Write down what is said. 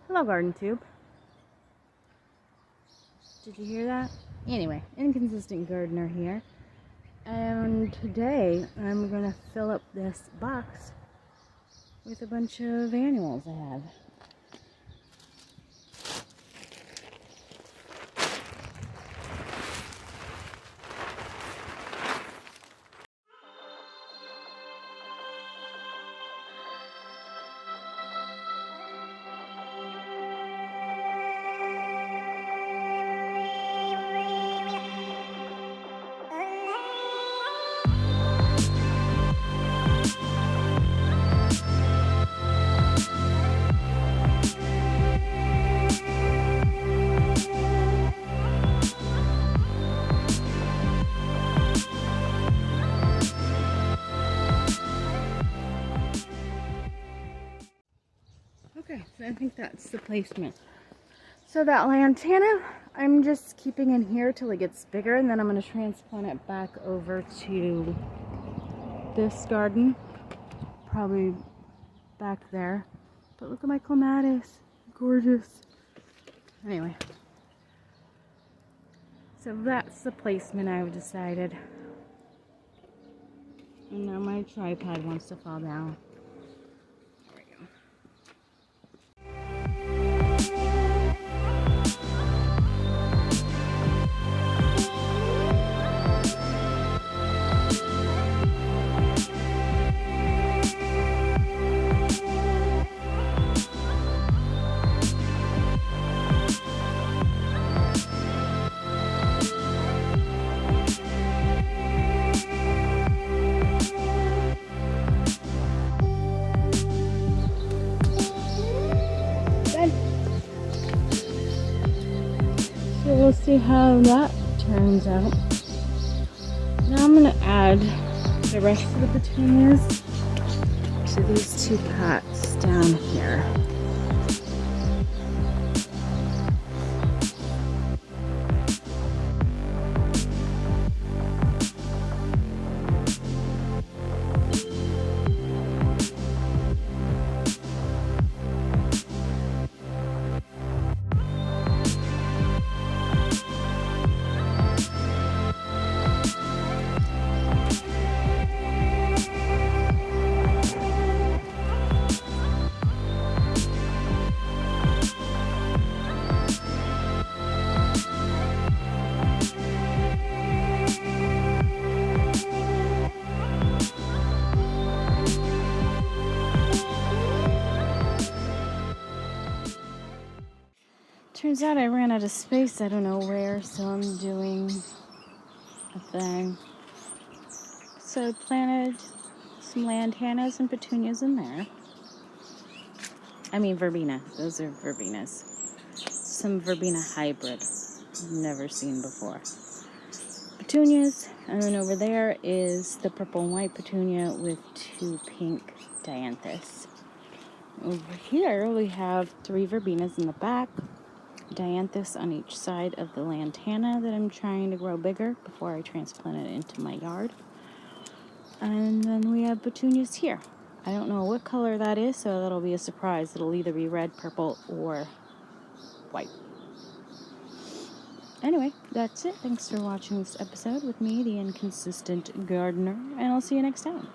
Hello, Garden Tube. Did you hear that? Anyway, inconsistent gardener here. And today I'm going to fill up this box with a bunch of annuals I have. Okay, so I think that's the placement. So that lantana, I'm just keeping in here till it gets bigger, and then I'm going to transplant it back over to this garden. Probably back there. But look at my clematis. Gorgeous. Anyway. So that's the placement I've decided. And now my tripod wants to fall down. There we go. So we'll see how that turns out. Now I'm going to add the rest of the petunias to these two pots down here. Turns out I ran out of space, I don't know where, so I'm doing a thing. So I planted some lantanas and petunias in there. I mean verbena, those are verbenas. Some verbena hybrid I've never seen before. Petunias, and then over there is the purple and white petunia with two pink dianthus. Over here we have 3 verbenas in the back. Dianthus on each side of the lantana that I'm trying to grow bigger before I transplant it into my yard. And then we have petunias here. I don't know what color that is, so that'll be a surprise. It'll either be red, purple, or white. Anyway, that's it. Thanks for watching this episode with me, the inconsistent gardener, and I'll see you next time.